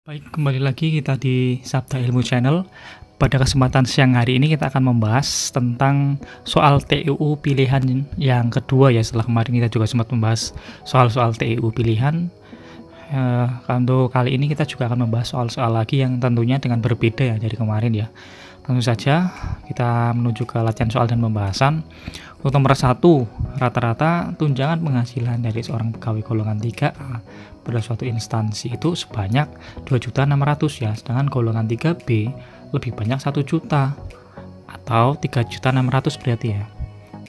Baik, kembali lagi kita di Sabda Ilmu Channel. Pada kesempatan siang hari ini kita akan membahas tentang soal TUU pilihan yang kedua ya. Setelah kemarin kita juga sempat membahas soal-soal TUU pilihan. Untuk kali ini kita juga akan membahas soal-soal lagi yang tentunya dengan berbeda ya dari kemarin ya. Tentu saja kita menuju ke latihan soal dan pembahasan. Untuk nomor 1, rata-rata tunjangan penghasilan dari seorang pegawai golongan 3A pada suatu instansi itu sebanyak 2.600.000 ya, sedangkan golongan 3B lebih banyak 1 juta atau 3.600.000 berarti ya.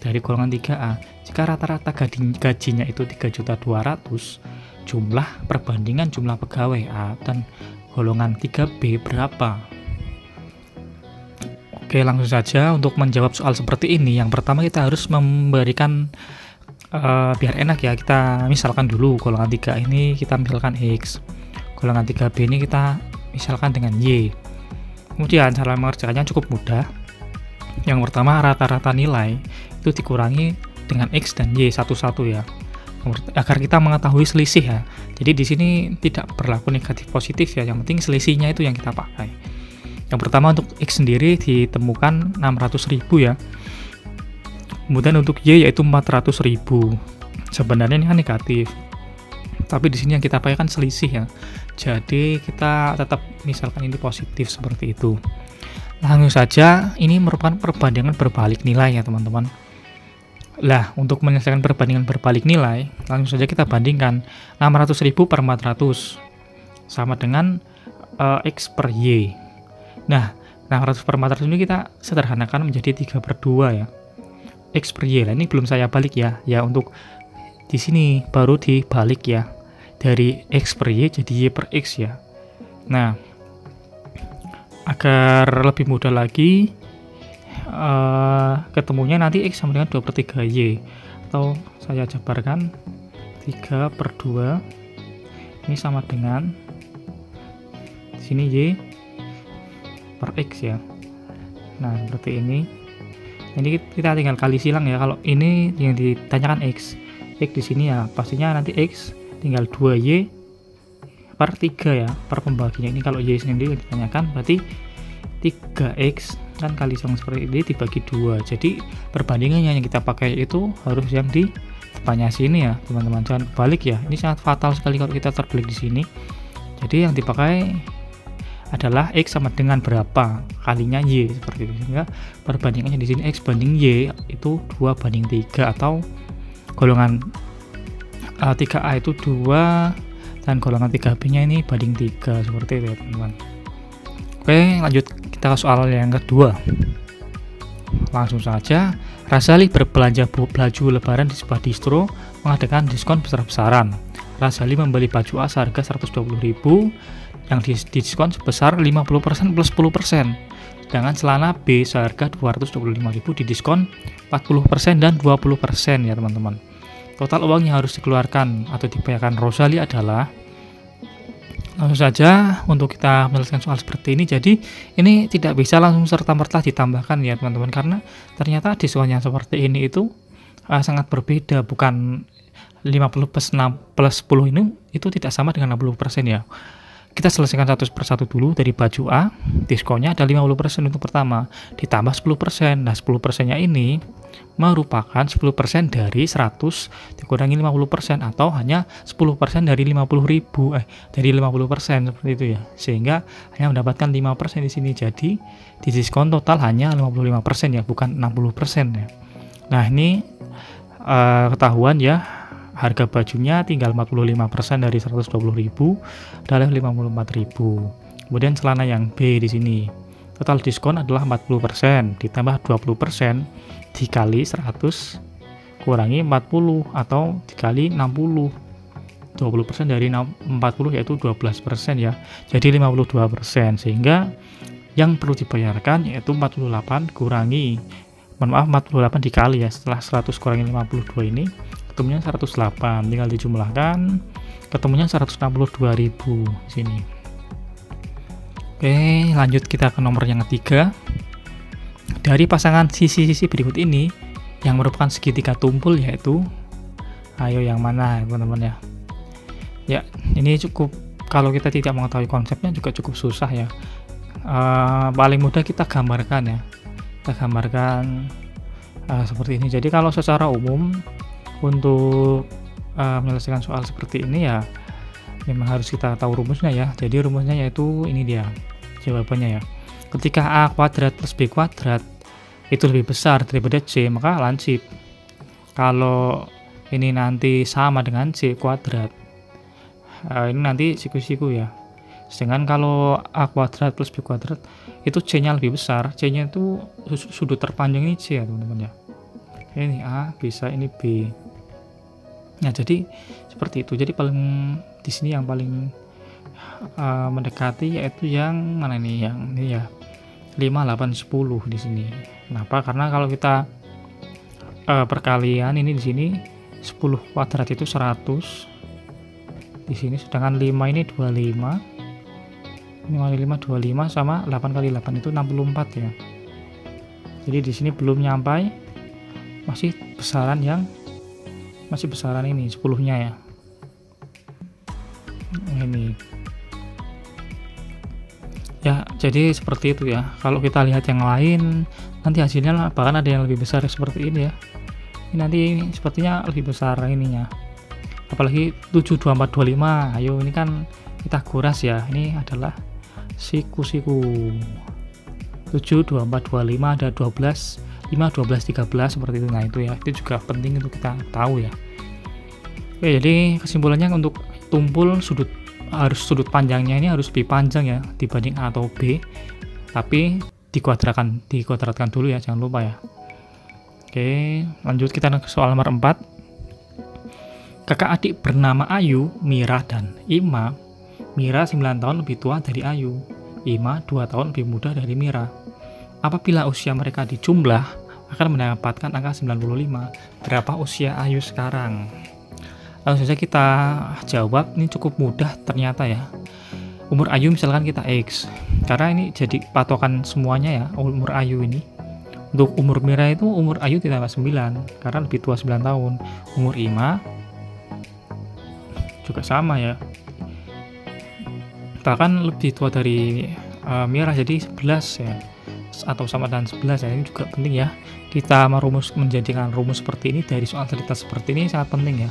Dari golongan 3A, jika rata-rata gajinya itu 3.200.000, jumlah perbandingan jumlah pegawai A dan golongan 3B berapa? Oke, langsung saja untuk menjawab soal seperti ini. Yang pertama kita harus memberikan biar enak ya, kita misalkan dulu golongan 3 ini kita misalkan X, golongan 3B ini kita misalkan dengan Y. Kemudian cara mengerjakannya cukup mudah. Yang pertama, rata-rata nilai itu dikurangi dengan X dan Y satu-satu ya, agar kita mengetahui selisih ya. Jadi di sini tidak berlaku negatif positif ya, yang penting selisihnya itu yang kita pakai. Yang pertama untuk X sendiri ditemukan 600.000 ya. Kemudian untuk Y yaitu 400.000. Sebenarnya ini kan negatif, tapi di sini yang kita pakai kan selisih ya. Jadi kita tetap misalkan ini positif seperti itu. Langsung saja ini merupakan perbandingan berbalik nilai ya teman-teman. Lah, untuk menyelesaikan perbandingan berbalik nilai, langsung saja kita bandingkan 600.000 per 400 sama dengan X per Y. Nah, 600 per 400 ini kita sederhanakan menjadi 3/2 ya. X per Y. Nah, ini belum saya balik ya. Ya, untuk di sini baru dibalik ya. Dari X per Y jadi Y per X ya. Nah, agar lebih mudah lagi ketemunya nanti X sama dengan 2/3Y. Atau saya jabarkan 3/2 ini sama dengan di sini Y per X ya. Nah, seperti ini. Jadi kita tinggal kali silang ya. Kalau ini yang ditanyakan X di sini ya pastinya nanti X tinggal 2Y per 3 ya, per pembaginya. Ini kalau Y sendiri ditanyakan berarti 3X kan kali silang seperti ini dibagi 2. Jadi perbandingannya yang kita pakai itu harus yang di depannya sini ya teman-teman, jangan kebalik ya. Ini sangat fatal sekali kalau kita terbalik di sini. Jadi yang dipakai adalah X sama dengan berapa kalinya Y seperti itu, sehingga perbandingannya di sini X banding Y itu 2/3 atau golongan 3A itu 2 dan golongan 3B nya ini banding 3 seperti itu ya teman-teman. Oke, lanjut kita ke soal yang kedua. Langsung saja, Razali berbelanja baju lebaran di sebuah distro mengadakan diskon besar-besaran. Razali membeli baju A seharga 120.000 yang diskon sebesar 50% plus 10%. Sedangkan celana B seharga 225.000 didiskon 40% dan 20% ya teman-teman. Total uang yang harus dikeluarkan atau dibayarkan Rozali adalah, langsung saja untuk kita menyelesaikan soal seperti ini. Jadi ini tidak bisa langsung serta-merta ditambahkan ya teman-teman, karena ternyata diskon yang seperti ini itu sangat berbeda. Bukan 50 plus 10 ini itu tidak sama dengan 60% ya. Kita selesaikan satu persatu dulu. Dari baju A, diskonnya ada 50% untuk pertama, ditambah 10%. Nah, 10%-nya ini merupakan 10% dari 100 dikurangi 50% atau hanya 10% dari 50.000 dari 50% seperti itu ya. Sehingga hanya mendapatkan 5% di sini. Jadi didiskon total hanya 55% ya, bukan 60% ya. Nah, ini ketahuan ya. Harga bajunya tinggal 45% dari 120.000 adalah 54.000. Kemudian celana yang B di sini. Total diskon adalah 40% ditambah 20% dikali 100 kurangi 40 atau dikali 60. 20% dari 40 yaitu 12% ya. Jadi 52%, sehingga yang perlu dibayarkan yaitu 48 kurangi 48 dikali ya, setelah 100 kurangi 52 ini ketemunya 108, tinggal dijumlahkan ketemunya 162.000 di sini. Oke, lanjut kita ke nomor yang ketiga. Dari pasangan sisi-sisi berikut ini yang merupakan segitiga tumpul, yaitu ayo yang mana teman-teman ya. Ya, ini cukup kalau kita tidak mengetahui konsepnya juga cukup susah ya. Paling mudah kita gambarkan ya, kita gambarkan seperti ini. Jadi kalau secara umum untuk menyelesaikan soal seperti ini ya memang harus kita tahu rumusnya ya. Jadi rumusnya yaitu ini dia jawabannya ya. Ketika A kuadrat plus B kuadrat itu lebih besar daripada C, maka lansip. Kalau ini nanti sama dengan C kuadrat, ini nanti siku-siku ya. Sedangkan kalau A kuadrat plus B kuadrat itu C-nya lebih besar, C-nya itu sudut terpanjang ini C ya teman-teman ya. Ini A bisa ini B. Nah jadi seperti itu. Jadi paling di sini yang paling mendekati yaitu yang mana ini, yang ini ya 5, 8, 10 di sini. Kenapa? Karena kalau kita perkalian ini di sini 10 kuadrat itu 100 di sini, sedangkan 5 ini 25, ini kali 5 25 sama 8 kali 8 itu 64 ya. Jadi di sini belum nyampai, masih besaran ini 10-nya ya. Ini ya, jadi seperti itu ya. Kalau kita lihat yang lain nanti hasilnya bahkan ada yang lebih besar seperti ini ya. Ini nanti sepertinya lebih besar ininya, apalagi 7, 24, 25. Ayo ini kan kita kuras ya, ini adalah siku-siku 7, 24, 25 ada 12, 5, 12, 13 seperti itu. Nah itu ya, itu juga penting untuk kita tahu ya. Oke, jadi kesimpulannya untuk tumpul sudut panjangnya ini harus lebih panjang ya dibanding A atau B, tapi dikuadratkan dulu ya, jangan lupa ya. Oke, lanjut kita ke soal nomor 4. Kakak adik bernama Ayu, Mira, dan Ima. Mira 9 tahun lebih tua dari Ayu, Ima 2 tahun lebih muda dari Mira. Apabila usia mereka dijumlah akan mendapatkan angka 95. Berapa usia Ayu sekarang? Langsung saja kita jawab. Ini cukup mudah ternyata ya. Umur Ayu misalkan kita X, karena ini jadi patokan semuanya ya, umur Ayu ini. Untuk umur Mira itu umur Ayu ditambah 9 karena lebih tua 9 tahun. Umur Ima juga sama ya, bahkan lebih tua dari Mira, jadi 11 ya, atau sama dengan 11 ya. Ini juga penting ya, kita menjadikan rumus seperti ini dari soal cerita seperti ini sangat penting ya,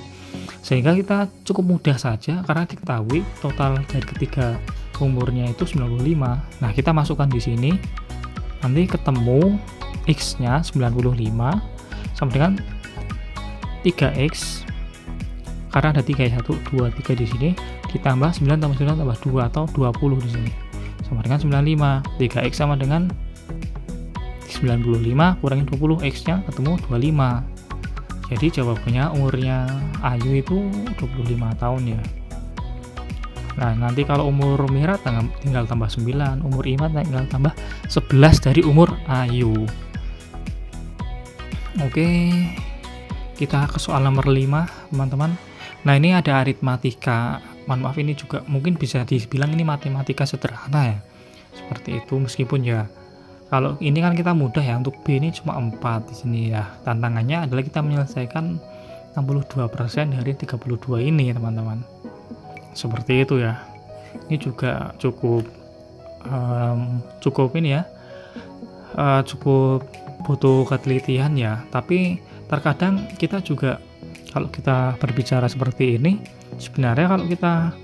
sehingga kita cukup mudah saja karena diketahui total dari ketiga umurnya itu 95. Nah kita masukkan di sini, nanti ketemu X nya 95 sama dengan 3X, karena ada 3 ya, 1, 2, 3 di sini, ditambah 9 tambah 9 tambah 2 atau 20 di sini sama dengan 95. 3X sama dengan 95 kurangin 20, X nya ketemu 25. Jadi jawabannya umurnya Ayu itu 25 tahun ya. Nah nanti kalau umur Mira tinggal tambah 9, umur Ima tinggal tambah 11 dari umur Ayu. Oke, kita ke soal nomor 5 teman-teman. Nah ini ada aritmatika, mohon maaf ini juga mungkin bisa dibilang ini matematika sederhana ya, seperti itu. Meskipun ya kalau ini kan kita mudah ya, untuk B ini cuma 4 di sini ya. Tantangannya adalah kita menyelesaikan 62% dari 32 ini teman-teman, seperti itu ya. Ini juga cukup ini ya, cukup butuh ketelitian ya. Tapi terkadang kita juga kalau kita berbicara seperti ini, sebenarnya kalau kita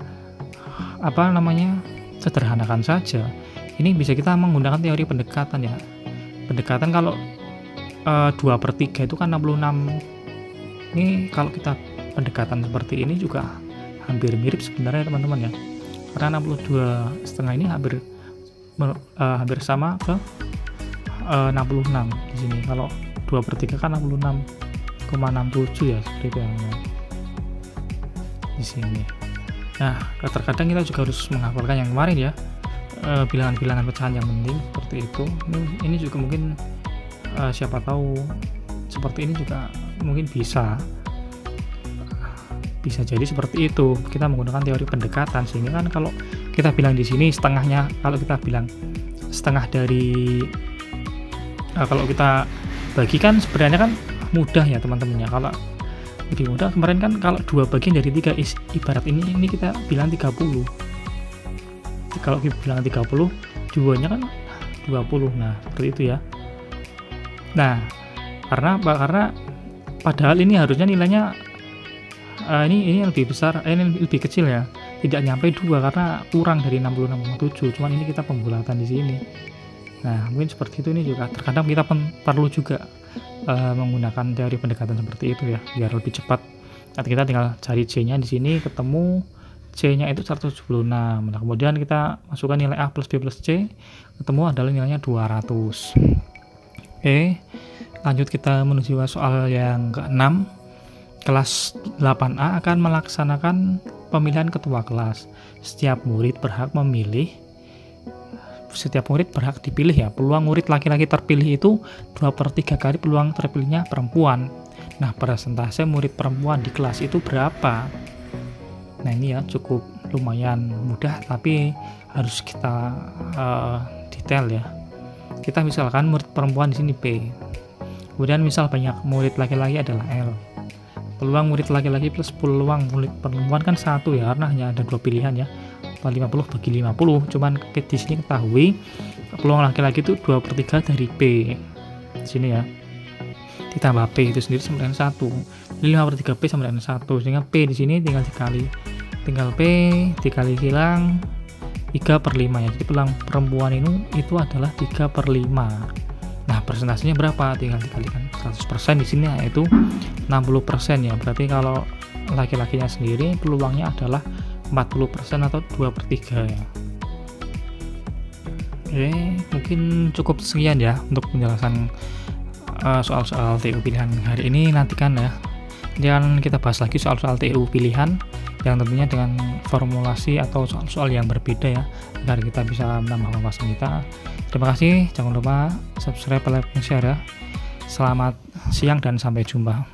sederhanakan saja, ini bisa kita menggunakan teori pendekatan ya. Pendekatan kalau 2/3 itu kan 66. Ini kalau kita pendekatan seperti ini juga hampir mirip sebenarnya teman-teman ya, karena 62,5 ini hampir sama ke 66 di sini. Kalau 2/3 kan 66,67 ya, seperti itu ya di sini. Nah terkadang kita juga harus menghafalkan yang kemarin ya, bilangan-bilangan pecahan yang penting seperti itu. Ini juga mungkin siapa tahu seperti ini juga mungkin bisa jadi seperti itu. Kita menggunakan teori pendekatan, sehingga kan kalau kita bilang di sini setengahnya, kalau kita bilang setengah dari kalau kita bagikan sebenarnya kan mudah ya teman-teman ya. Kalau lebih mudah kemarin kan kalau 2 bagian dari 3 ibarat ini kita bilang 30. Kalau bilangan 30, 2-nya kan 20. Nah, seperti itu ya. Nah, karena apa? Karena padahal ini harusnya nilainya ini lebih besar, ini lebih kecil ya. Tidak nyampe 2 karena kurang dari 66,7. Cuman ini kita pembulatan di sini. Nah, mungkin seperti itu. Ini juga terkadang kita perlu juga menggunakan teori pendekatan seperti itu ya, biar lebih cepat. Nanti kita tinggal cari C-nya di sini, ketemu C-nya itu 176. Nah, kemudian kita masukkan nilai A plus B plus C, ketemu adalah nilainya 200. Oke, lanjut kita menuju soal yang ke-6. Kelas 8A akan melaksanakan pemilihan ketua kelas. Setiap murid berhak dipilih ya. Peluang murid laki-laki terpilih itu 2/3 kali peluang terpilihnya perempuan. Nah, persentase murid perempuan di kelas itu berapa? Nah, ini ya cukup lumayan mudah, tapi harus kita detail ya. Kita misalkan murid perempuan di sini P. Kemudian misal banyak murid laki-laki adalah L. Peluang murid laki-laki plus peluang murid perempuan kan 1 ya, karena hanya ada 2 pilihan ya. 50 bagi 50. Cuman di sini ketahui peluang laki-laki itu 2/3 dari P. Di sini ya. Ditambah P itu sendiri sama dengan 1. Jadi 5/3 P sama dengan 1. Sehingga P di sini tinggal P dikali silang 3/5 ya. Jadi peluang perempuan itu adalah 3/5. Nah, persentasenya berapa? Tinggal dikalikan 100% di sini, yaitu 60% ya. Berarti kalau laki-lakinya sendiri peluangnya adalah 40% atau 2/3 ya. Oke, mungkin cukup sekian ya untuk penjelasan soal-soal TU pilihan hari ini. Nantikan ya, dan kita bahas lagi soal-soal TU pilihan yang tentunya dengan formulasi atau soal-soal yang berbeda ya, agar kita bisa menambah wawasan kita. Terima kasih, jangan lupa subscribe, like, dan share ya. Selamat siang dan sampai jumpa.